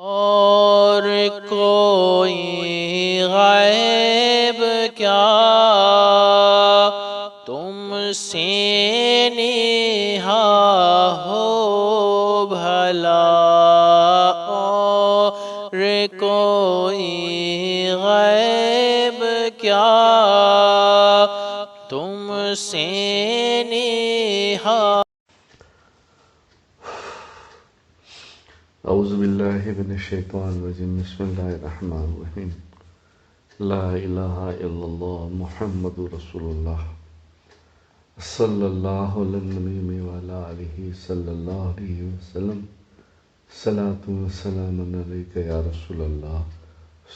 اور کوئی غیب کیا تم سے نہا ہو بھلا، اور کوئی غیب کیا تم سے نہا۔ اعوذ باللہ من الشیطان الرجیم، بسم اللہ الرحمن الرحیم۔ لا الہ الا اللہ محمد رسول اللہ صلی اللہ علیہ النبی وعلی آلہ صلی اللہ علیہ وسلم۔ صلاۃ و سلام علیک یا رسول اللہ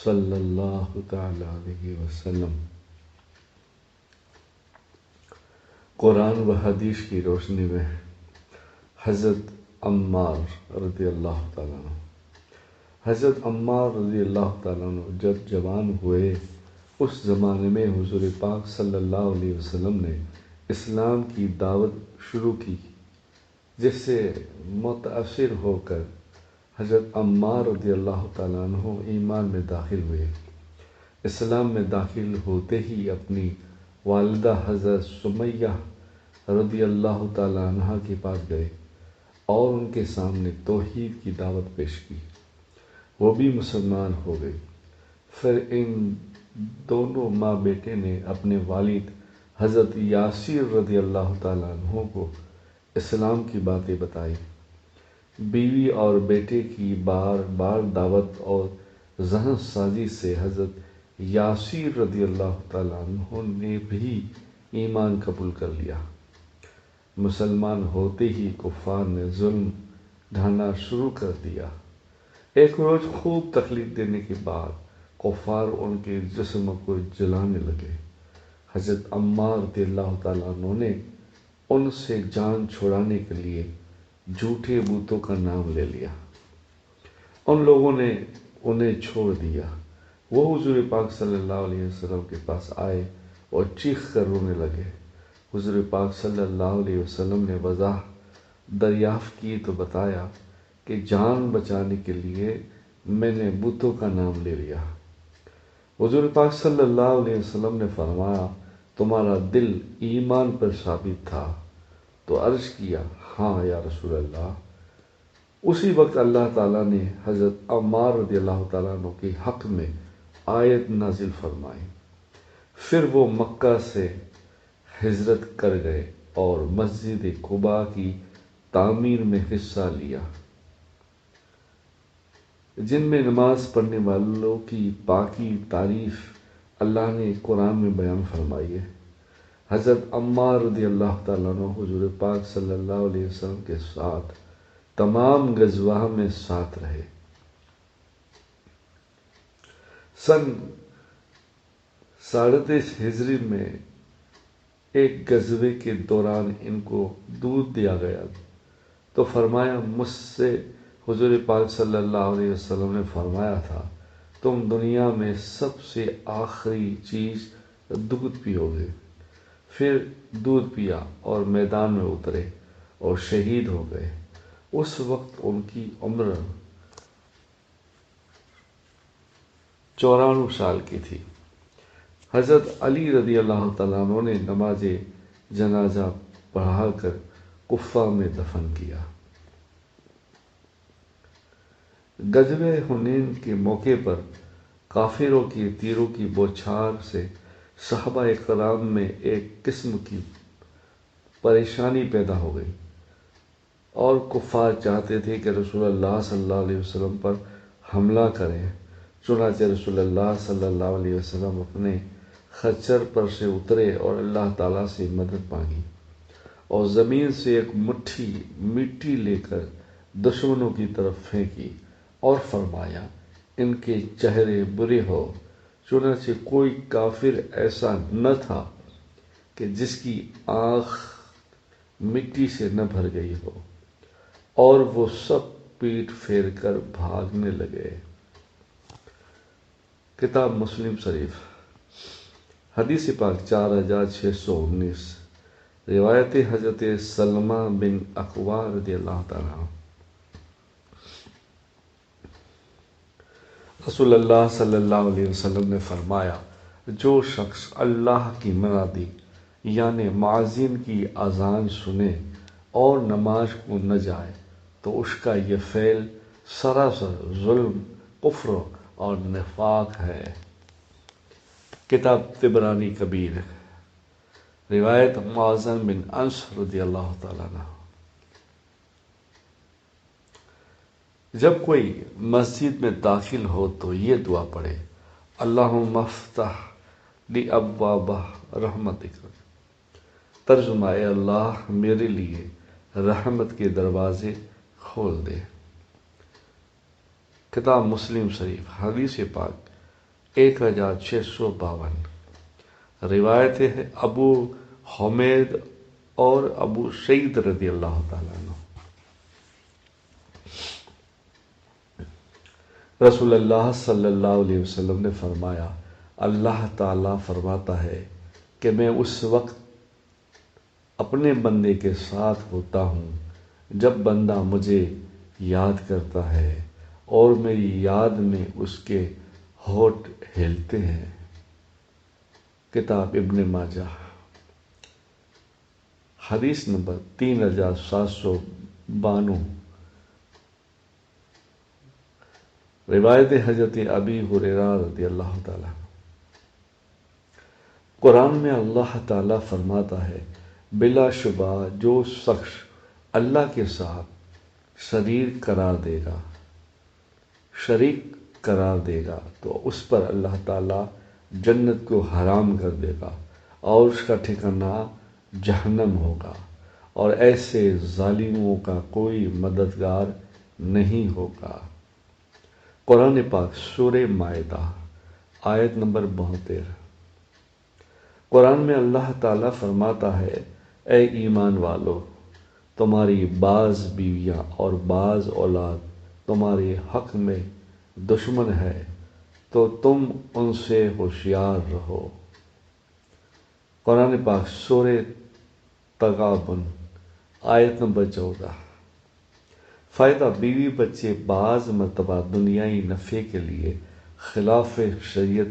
صلی اللہ تعالی علیہ وسلم۔ قرآن و حدیث کی روشنی میں حضرت عمار رضی اللہ تعالیٰ عنہ حضرت عمار رضی اللہ تعالیٰ عنہ جب جوان ہوئے، اس زمانے میں حضور پاک صلی اللہ علیہ وسلم نے اسلام کی دعوت شروع کی، جس سے متاثر ہو کر حضرت عمار رضی اللہ تعالیٰ عنہ ایمان میں داخل ہوئے۔ اسلام میں داخل ہوتے ہی اپنی والدہ حضرت سمیہ رضی اللہ تعالیٰ عنہ کے پاس گئے اور ان کے سامنے توحید کی دعوت پیش کی۔ وہ بھی مسلمان ہو گئی۔ پھر ان دونوں ماں بیٹے نے اپنے والد حضرت یاسر رضی اللہ تعالیٰ عنہ کو اسلام کی باتیں بتائی۔ بیوی اور بیٹے کی بار بار دعوت اور ذہن سازی سے حضرت یاسر رضی اللہ تعالیٰ عنہ نے بھی ایمان قبول کر لیا۔ مسلمان ہوتے ہی کفار نے ظلم ڈھانا شروع کر دیا۔ ایک روز خوب تکلیف دینے کے بعد کفار ان کے جسم کو جلانے لگے۔ حضرت عمار رضی اللہ تعالیٰ عنہ نے ان سے جان چھڑانے کے لیے جھوٹے بتوں کا نام لے لیا۔ ان لوگوں نے انہیں چھوڑ دیا۔ وہ حضور پاک صلی اللہ علیہ وسلم کے پاس آئے اور چیخ کر رونے لگے۔ حضور پاک صلی اللہ علیہ وسلم نے وضاح دریافت کی تو بتایا کہ جان بچانے کے لیے میں نے بتوں کا نام لے لیا۔ حضور پاک صلی اللہ علیہ وسلم نے فرمایا، تمہارا دل ایمان پر ثابت تھا؟ تو عرض کیا، ہاں یا رسول اللہ۔ اسی وقت اللہ تعالیٰ نے حضرت عمار رضی اللہ تعالیٰ عنہ کے حق میں آیت نازل فرمائی۔ پھر وہ مکہ سے ہجرت کر گئے اور مسجد قباء کی تعمیر میں حصہ لیا، جن میں نماز پڑھنے والوں کی پاکی تعریف اللہ نے قرآن میں بیان فرمائی ہے۔ حضرت عمار رضی اللہ تعالیٰ عنہ حضور پاک صلی اللہ علیہ وسلم کے ساتھ تمام غزوہ میں ساتھ رہے۔ سن 33 ہجری میں ایک غزوے کے دوران ان کو دودھ دیا گیا تو فرمایا، مجھ سے حضور پاک صلی اللہ علیہ وسلم نے فرمایا تھا، تم دنیا میں سب سے آخری چیز دودھ پیو گے۔ پھر دودھ پیا اور میدان میں اترے اور شہید ہو گئے۔ اس وقت ان کی عمر 94 سال کی تھی۔ حضرت علی رضی اللہ تعالیٰ عنہ نے نماز جنازہ پڑھا کر کوفہ میں دفن کیا۔ غزوہ حنین کے موقع پر کافروں کی تیروں کی بوچھار سے صحابہ کرام میں ایک قسم کی پریشانی پیدا ہو گئی اور کفار چاہتے تھے کہ رسول اللہ صلی اللہ علیہ وسلم پر حملہ کریں۔ چنانچہ رسول اللہ صلی اللہ علیہ وسلم اپنے خچر پر سے اترے اور اللہ تعالیٰ سے مدد مانگی اور زمین سے ایک مٹھی مٹی لے کر دشمنوں کی طرف پھینکی اور فرمایا، ان کے چہرے برے ہو۔ چنانچہ کوئی کافر ایسا نہ تھا کہ جس کی آنکھ مٹی سے نہ بھر گئی ہو، اور وہ سب پیٹھ پھیر کر بھاگنے لگے۔ کتاب مسلم شریف حدیث پاک 4619، روایت حضرت سلمہ بن اکوع رضی اللہ تعالیٰ عنہ۔ رسول اللہ صلی اللہ علیہ وسلم نے فرمایا، جو شخص اللہ کی منادی یعنی معاذین کی اذان سنے اور نماز کو نہ جائے تو اس کا یہ فعل سراسر ظلم، کفر اور نفاق ہے۔ کتاب طبرانی کبیر، روایت معاذ بن انس رضی اللہ تعالیٰ عنہ۔ جب کوئی مسجد میں داخل ہو تو یہ دعا پڑھے، اللہم افتح لی ابواب رحمتک۔ ترجمہ، اے اللہ میرے لیے رحمت کے دروازے کھول دے۔ کتاب مسلم شریف، حدیث پاک 1652، روایت ہے ابو حمید اور ابو سعید رضی اللہ تعالیٰ عنہ۔ رسول اللہ صلی اللہ علیہ وسلم نے فرمایا، اللہ تعالیٰ فرماتا ہے کہ میں اس وقت اپنے بندے کے ساتھ ہوتا ہوں جب بندہ مجھے یاد کرتا ہے اور میری یاد میں اس کے ہونٹ ہلتے ہیں۔ کتاب ابن ماجہ، حدیث نمبر 3792، روایت حضرت ابی ہریرہ رضی اللہ تعالیٰ۔ قرآن میں اللہ تعالیٰ فرماتا ہے، بلا شبہ جو شخص اللہ کے ساتھ شریک قرار دے گا تو اس پر اللہ تعالیٰ جنت کو حرام کر دے گا اور اس کا ٹھکانہ جہنم ہوگا، اور ایسے ظالموں کا کوئی مددگار نہیں ہوگا۔ قرآن پاک سورہ مائدہ، آیت نمبر 72۔ قرآن میں اللہ تعالیٰ فرماتا ہے، اے ایمان والو، تمہاری بعض بیویاں اور بعض اولاد تمہارے حق میں دشمن ہے تو تم ان سے ہوشیار رہو۔ قرآن پاک سورہ تغابن، آیت نمبر 14۔ فائدہ، بیوی بچے بعض مرتبہ دنیائی نفع کے لیے خلاف شریعت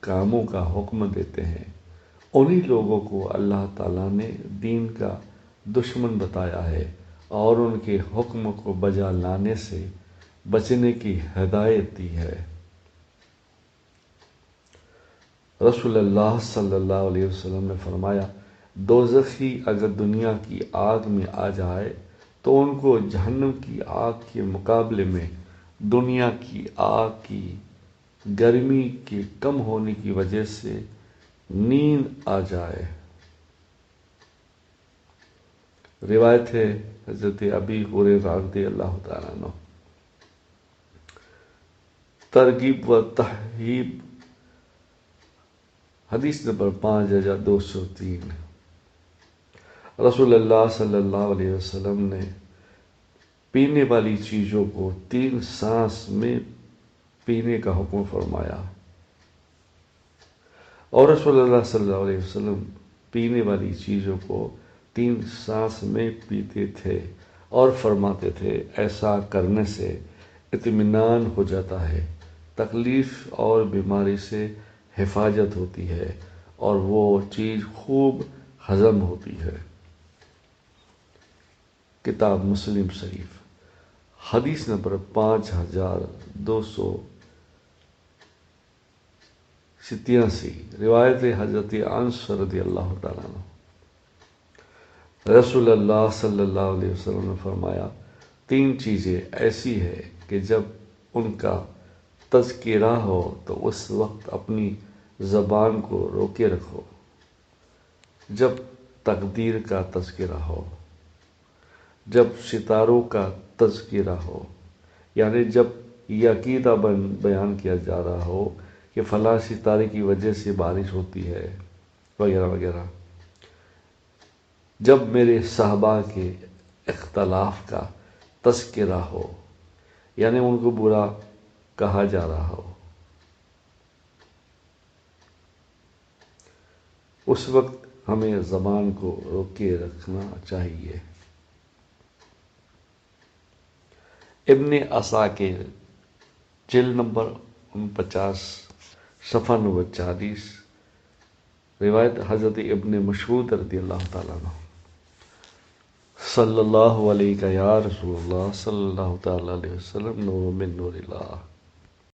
کاموں کا حکم دیتے ہیں، انہی لوگوں کو اللہ تعالیٰ نے دین کا دشمن بتایا ہے اور ان کے حکم کو بجا لانے سے بچنے کی ہدایت دی ہے۔ رسول اللہ صلی اللہ علیہ وسلم نے فرمایا، دوزخی اگر دنیا کی آگ میں آ جائے تو ان کو جہنم کی آگ کے مقابلے میں دنیا کی آگ کی گرمی کے کم ہونے کی وجہ سے نیند آ جائے۔ روایت ہے حضرت ابی ہریرہ رضی اللہ تعالیٰ عنہ۔ ترغیب و ترہیب، حدیث نمبر 5203۔ رسول اللہ صلی اللہ علیہ وسلم نے پینے والی چیزوں کو 3 سانس میں پینے کا حکم فرمایا، اور رسول اللہ صلی اللہ علیہ وسلم پینے والی چیزوں کو 3 سانس میں پیتے تھے اور فرماتے تھے، ایسا کرنے سے اطمینان ہو جاتا ہے، تکلیف اور بیماری سے حفاظت ہوتی ہے اور وہ چیز خوب ہضم ہوتی ہے۔ کتاب مسلم شریف، حدیث نمبر 5287، روایت حضرت انس رضی اللہ تعالیٰ عنہ۔ رسول اللہ صلی اللہ علیہ وسلم نے فرمایا، 3 چیزیں ایسی ہیں کہ جب ان کا تذکرہ ہو تو اس وقت اپنی زبان کو روکے رکھو، جب تقدیر کا تذکرہ ہو، جب ستاروں کا تذکرہ ہو، یعنی جب یہ عقیدہ بیان کیا جا رہا ہو کہ فلاں ستارے کی وجہ سے بارش ہوتی ہے وغیرہ وغیرہ، جب میرے صحابہ کے اختلاف کا تذکرہ ہو، یعنی ان کو برا کہا جا رہا ہو، اس وقت ہمیں زبان کو روکے رکھنا چاہیے۔ ابن عساکر، جلد نمبر 50 صفحہ نمبر 40 روایت حضرت ابن مسعود رضی اللہ تعالیٰ عنہ صلی اللہ علیہ یا رسول اللہ صلی اللہ تعالیٰ علیہ وسلم نور من نور اللہ